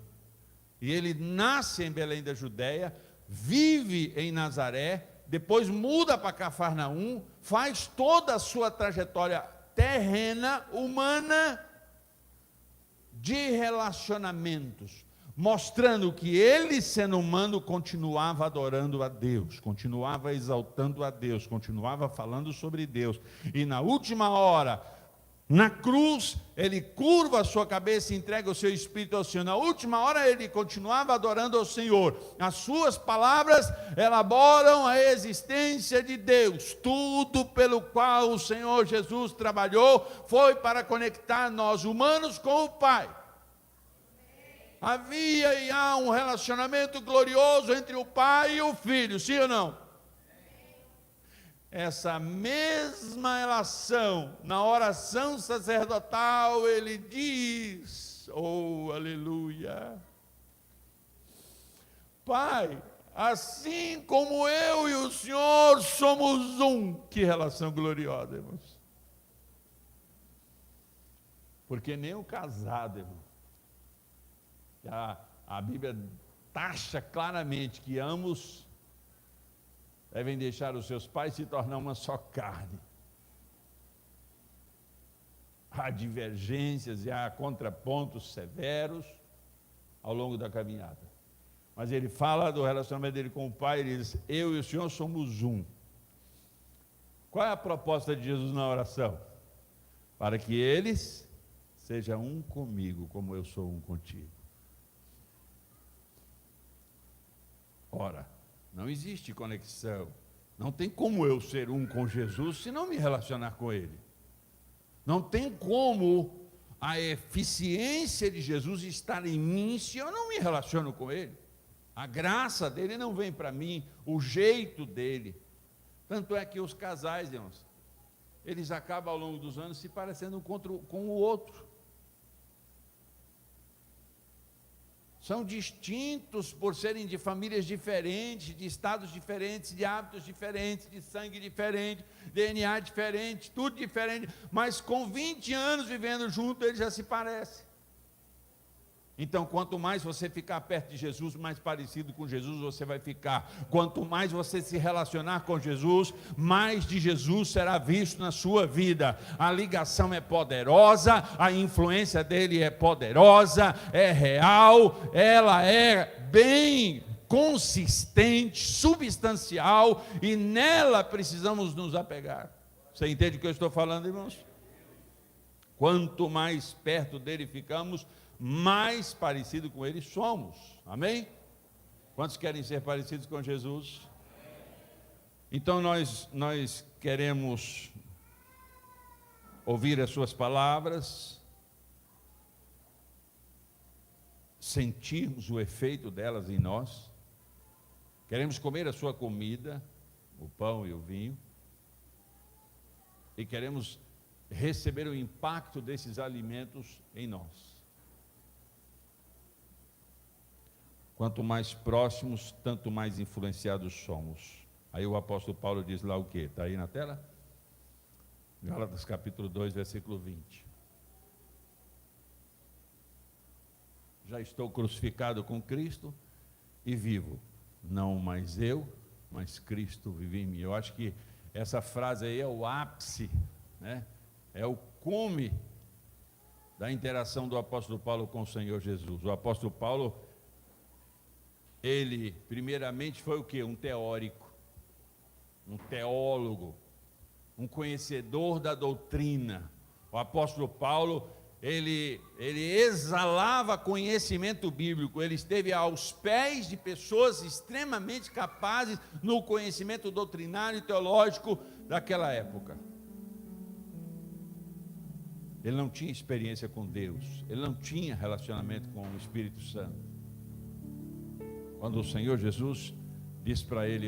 E ele nasce em Belém da Judéia, vive em Nazaré, depois muda para Cafarnaum, faz toda a sua trajetória terrena, humana, de relacionamentos, mostrando que ele, sendo humano, continuava adorando a Deus, continuava exaltando a Deus, continuava falando sobre Deus, e na última hora, na cruz, ele curva a sua cabeça e entrega o seu espírito ao Senhor. Na última hora, ele continuava adorando ao Senhor. As suas palavras elaboram a existência de Deus. Tudo pelo qual o Senhor Jesus trabalhou foi para conectar nós humanos com o Pai. Havia e há um relacionamento glorioso entre o Pai e o Filho, sim ou não? Essa mesma relação, na oração sacerdotal, ele diz, oh, aleluia, Pai, assim como eu e o Senhor somos um. Que relação gloriosa, irmãos. Porque nem o casado, irmão, a Bíblia taxa claramente que ambos devem deixar os seus pais e se tornar uma só carne. Há divergências e há contrapontos severos ao longo da caminhada. Mas ele fala do relacionamento dele com o Pai, ele diz, eu e o Senhor somos um. Qual é a proposta de Jesus na oração? Para que eles sejam um comigo, como eu sou um contigo. Ora, não existe conexão, não tem como eu ser um com Jesus se não me relacionar com Ele. Não tem como a eficiência de Jesus estar em mim se eu não me relaciono com Ele. A graça dele não vem para mim, o jeito dele. Tanto é que os casais, irmãos, eles acabam ao longo dos anos se parecendo um com o outro. são distintos por serem de famílias diferentes, de estados diferentes, de hábitos diferentes, de sangue diferente, DNA diferente, tudo diferente, mas com 20 anos vivendo junto, eles já se parecem. Então, quanto mais você ficar perto de Jesus, mais parecido com Jesus você vai ficar. Quanto mais você se relacionar com Jesus, mais de Jesus será visto na sua vida. A ligação é poderosa, a influência dele é poderosa, é real, ela é bem consistente, substancial, e nela precisamos nos apegar. Você entende o que eu estou falando, irmãos? Quanto mais perto dele ficamos, mais parecido com ele somos, amém? Quantos querem ser parecidos com Jesus? Então nós queremos ouvir as suas palavras, sentirmos o efeito delas em nós, queremos comer a sua comida, o pão e o vinho, e queremos receber o impacto desses alimentos em nós. Quanto mais próximos, tanto mais influenciados somos. Aí o apóstolo Paulo diz lá o quê? Está aí na tela? Gálatas capítulo 2, versículo 20. Já estou crucificado com Cristo e vivo. Não mais eu, mas Cristo vive em mim. Eu acho que essa frase aí é o ápice, né? É o cume da interação do apóstolo Paulo com o Senhor Jesus. O apóstolo Paulo, ele primeiramente foi o quê? Um teórico, um teólogo, um conhecedor da doutrina. O apóstolo Paulo, ele exalava conhecimento bíblico, ele esteve aos pés de pessoas extremamente capazes no conhecimento doutrinário e teológico daquela época. Ele não tinha experiência com Deus, ele não tinha relacionamento com o Espírito Santo. Quando o Senhor Jesus disse para ele,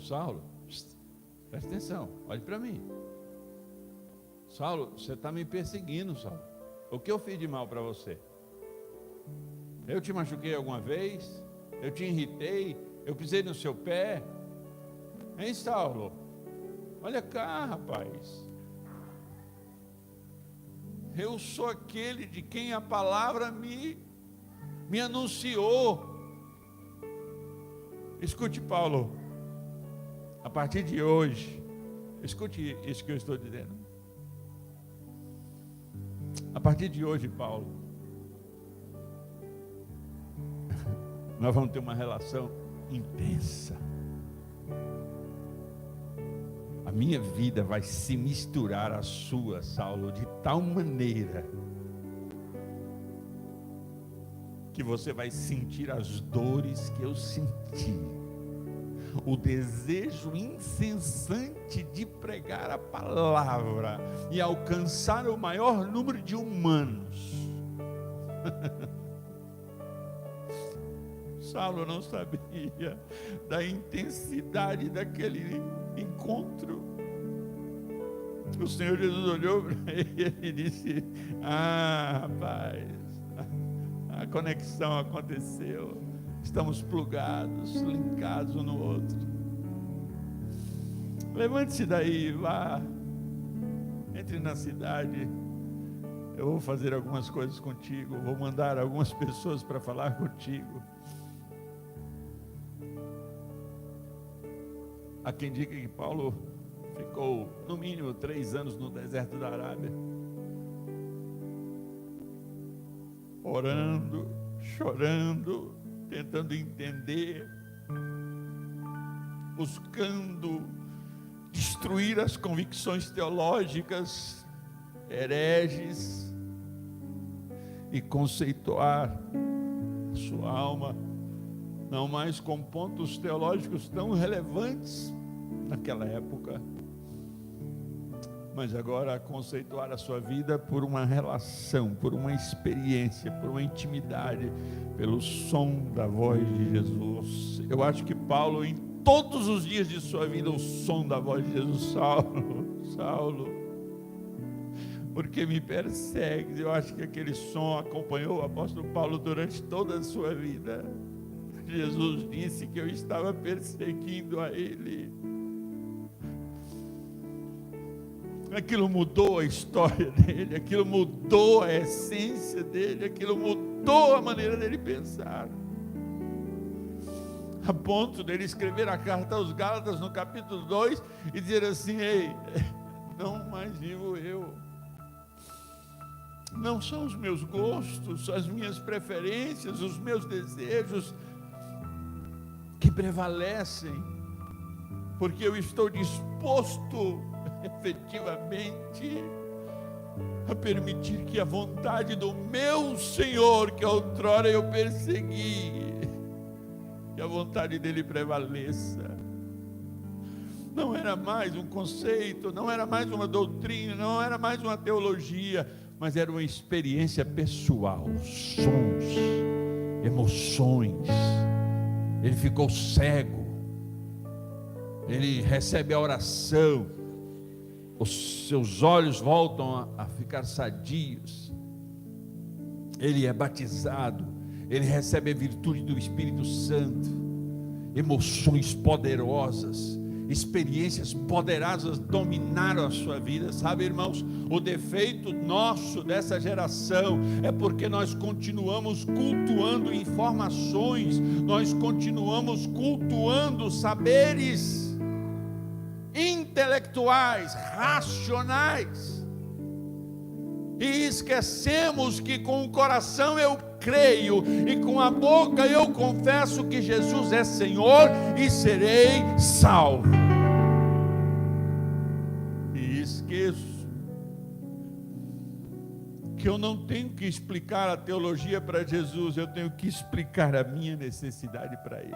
Saulo, presta atenção, olhe para mim. Saulo, você está me perseguindo, Saulo. O que eu fiz de mal para você? Eu te machuquei alguma vez? Eu te irritei? Eu pisei no seu pé? Hein, Saulo? Olha cá, rapaz. Eu sou aquele de quem a palavra me anunciou. Escute, Paulo, a partir de hoje, escute isso que eu estou dizendo. A partir de hoje, Paulo, nós vamos ter uma relação intensa. A minha vida vai se misturar à sua, Saulo, de tal maneira que você vai sentir as dores que eu senti, o desejo incessante de pregar a palavra e alcançar o maior número de humanos. Saulo não sabia da intensidade daquele encontro. O Senhor Jesus olhou para ele e disse: rapaz, a conexão aconteceu, estamos plugados, linkados um no outro. Levante-se daí, vá, entre na cidade, eu vou fazer algumas coisas contigo, vou mandar algumas pessoas para falar contigo. Há quem diga que Paulo ficou no mínimo 3 anos no deserto da Arábia, orando, chorando, tentando entender, buscando destruir as convicções teológicas hereges e conceituar a sua alma, não mais com pontos teológicos tão relevantes naquela época, mas agora conceituar a sua vida por uma relação, por uma experiência, por uma intimidade, pelo som da voz de Jesus. Eu acho que Paulo, em todos os dias de sua vida, o som da voz de Jesus: Saulo, Saulo, porque me persegues. Eu acho que aquele som acompanhou o apóstolo Paulo durante toda a sua vida. Jesus disse que eu estava perseguindo a ele. Aquilo mudou a história dele, aquilo mudou a essência dele, aquilo mudou a maneira dele pensar. A ponto dele escrever a carta aos Gálatas no capítulo 2 e dizer assim: ei, não mais vivo eu. Não são os meus gostos, as minhas preferências, os meus desejos que prevalecem, porque eu estou disposto efetivamente a permitir que a vontade do meu Senhor, que outrora eu persegui, que a vontade dele prevaleça. Não era mais um conceito, não era mais uma doutrina, não era mais uma teologia, mas era uma experiência pessoal, sons, emoções. Ele ficou cego, ele recebe a oração, os seus olhos voltam a ficar sadios, ele é batizado, ele recebe a virtude do Espírito Santo, emoções poderosas, experiências poderosas dominaram a sua vida. Sabe, irmãos, o defeito nosso dessa geração é porque nós continuamos cultuando informações, nós continuamos cultuando saberes intelectuais, racionais, e esquecemos que com o coração eu creio e com a boca eu confesso que Jesus é Senhor e serei salvo. E esqueço que eu não tenho que explicar a teologia para Jesus, eu tenho que explicar a minha necessidade para Ele.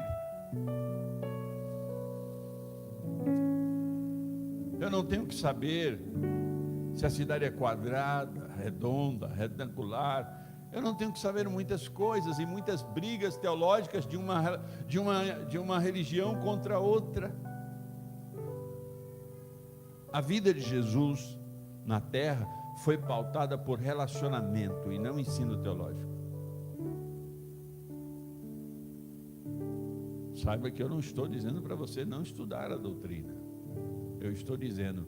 Eu não tenho que saber se a cidade é quadrada, redonda, retangular. Eu não tenho que saber muitas coisas e muitas brigas teológicas de uma religião contra outra. A vida de Jesus na terra foi pautada por relacionamento e não ensino teológico. Saiba que eu não estou dizendo para você não estudar a doutrina. Eu estou dizendo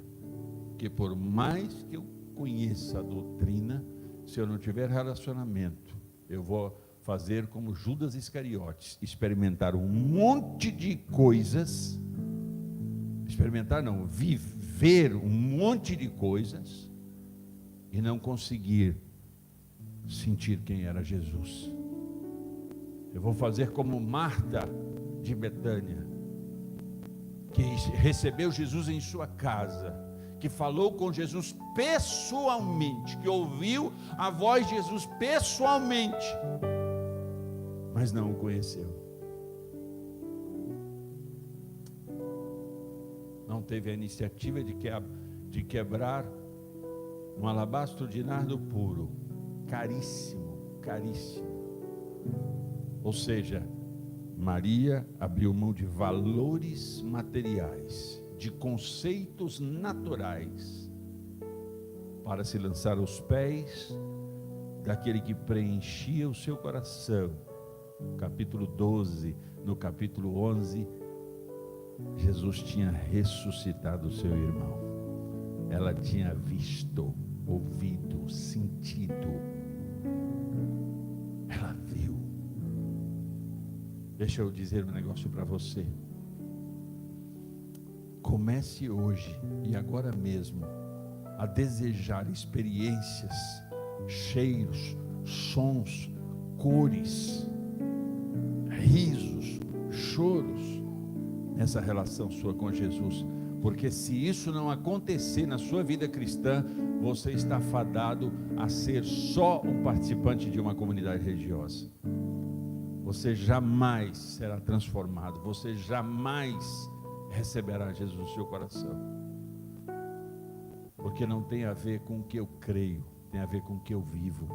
que por mais que eu conheça a doutrina, se eu não tiver relacionamento, eu vou fazer como Judas Iscariotes, experimentar um monte de coisas, viver um monte de coisas e não conseguir sentir quem era Jesus. Eu vou fazer como Marta de Betânia, que recebeu Jesus em sua casa, que falou com Jesus pessoalmente, que ouviu a voz de Jesus pessoalmente, mas não o conheceu. Não teve a iniciativa de quebrar um alabastro de nardo puro, caríssimo, caríssimo. Ou seja, Maria abriu mão de valores materiais, de conceitos naturais, para se lançar aos pés daquele que preenchia o seu coração. Capítulo 12, no capítulo 11, Jesus tinha ressuscitado o seu irmão. Ela tinha visto, ouvido, sentido. Ela viu. Deixa eu dizer um negócio para você. Comece hoje e agora mesmo a desejar experiências, cheiros, sons, cores, risos, choros nessa relação sua com Jesus, porque se isso não acontecer na sua vida cristã, você está fadado a ser só um participante de uma comunidade religiosa. Você jamais será transformado, você jamais receberá Jesus no seu coração, porque não tem a ver com o que eu creio, tem a ver com o que eu vivo,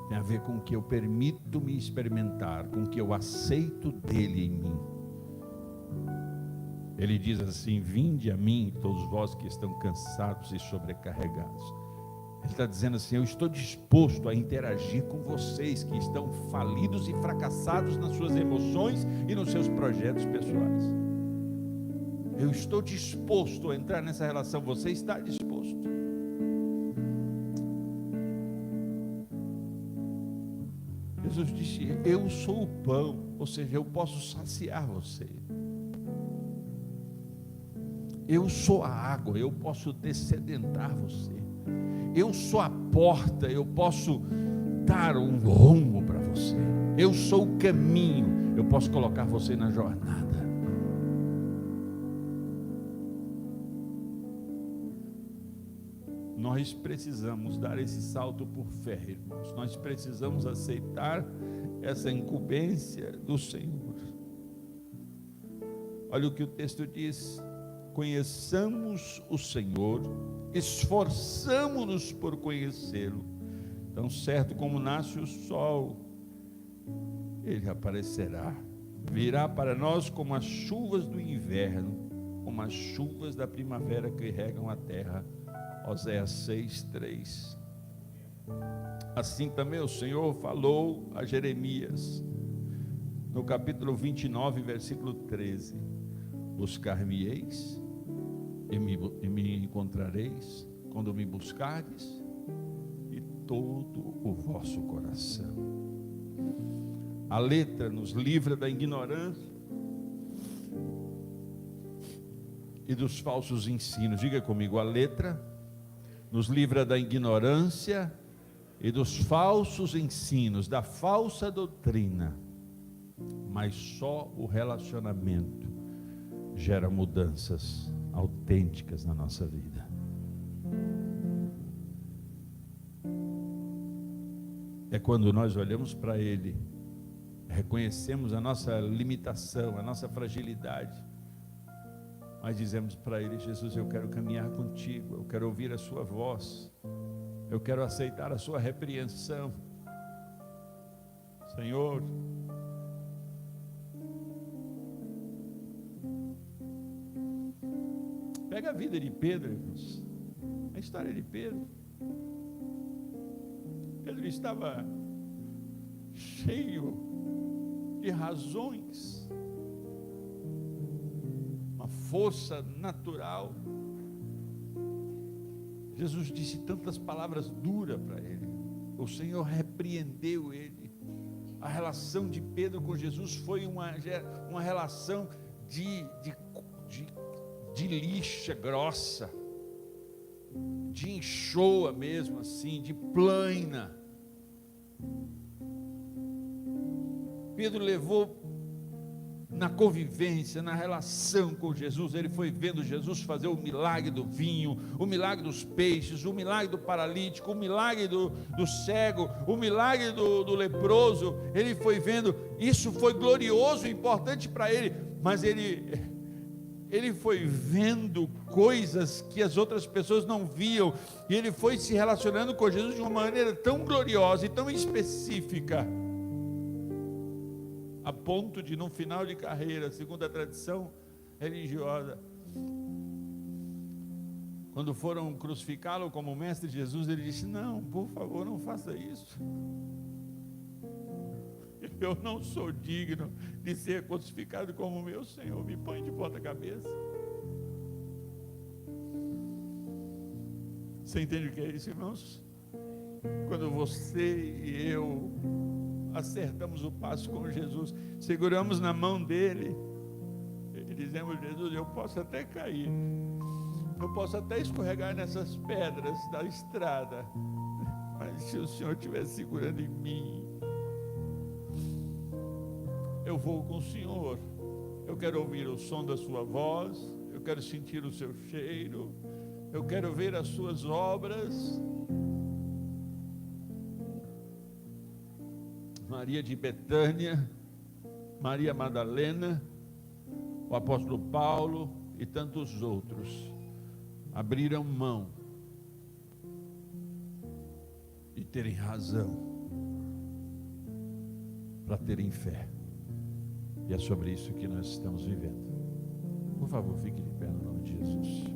tem a ver com o que eu permito me experimentar, com o que eu aceito dele em mim. Ele diz assim: vinde a mim, todos vós que estão cansados e sobrecarregados. Ele está dizendo assim: eu estou disposto a interagir com vocês que estão falidos e fracassados nas suas emoções e nos seus projetos pessoais. Eu estou disposto a entrar nessa relação. Você está disposto? Jesus disse: eu sou o pão, ou seja, eu posso saciar você. Eu sou a água, eu posso dessedentar você. Eu sou a porta, eu posso dar um rumo para você. Eu sou o caminho, eu posso colocar você na jornada. Nós precisamos dar esse salto por fé, irmãos. Nós precisamos aceitar essa incumbência do Senhor. Olha o que o texto diz: conheçamos o Senhor, esforçamo-nos por conhecê-lo. Tão certo como nasce o sol, ele aparecerá, virá para nós como as chuvas do inverno, como as chuvas da primavera que regam a terra. Oséias 6:3. Assim também o Senhor falou a Jeremias, no capítulo 29, versículo 13: buscar-me-eis e me encontrareis quando me buscardes de todo o vosso coração. A letra nos livra da ignorância e dos falsos ensinos. Diga comigo: a letra nos livra da ignorância e dos falsos ensinos, da falsa doutrina. Mas só o relacionamento gera mudanças autênticas na nossa vida. É quando nós olhamos para Ele, reconhecemos a nossa limitação, a nossa fragilidade, mas dizemos para Ele: Jesus, eu quero caminhar contigo, eu quero ouvir a sua voz, eu quero aceitar a sua repreensão. Senhor, pega a vida de Pedro, irmãos, a história de Pedro. Pedro estava cheio de razões, uma força natural. Jesus disse tantas palavras duras para ele, o Senhor repreendeu ele. A relação de Pedro com Jesus foi uma relação de lixa grossa, de enxoa mesmo assim, de plaina. Pedro levou na convivência, na relação com Jesus, ele foi vendo Jesus fazer o milagre do vinho, o milagre dos peixes, o milagre do paralítico, o milagre do cego, o milagre do leproso. Ele foi vendo, isso foi glorioso e importante para ele, mas ele foi vendo coisas que as outras pessoas não viam, e ele foi se relacionando com Jesus de uma maneira tão gloriosa e tão específica, a ponto de, no final de carreira, segundo a tradição religiosa, quando foram crucificá-lo como mestre Jesus, ele disse: não, por favor, não faça isso, eu não sou digno de ser crucificado como meu Senhor, me põe de ponta cabeça. Você entende o que é isso, irmãos? Quando você e eu acertamos o passo com Jesus, seguramos na mão dele e dizemos: Jesus, eu posso até cair, eu posso até escorregar nessas pedras da estrada, mas se o Senhor estiver segurando em mim, eu vou com o Senhor. Eu quero ouvir o som da sua voz, eu quero sentir o seu cheiro, eu quero ver as suas obras. Maria de Betânia, Maria Madalena, o apóstolo Paulo e tantos outros abriram mão de terem razão para terem fé. E é sobre isso que nós estamos vivendo. Por favor, fique de pé no nome de Jesus.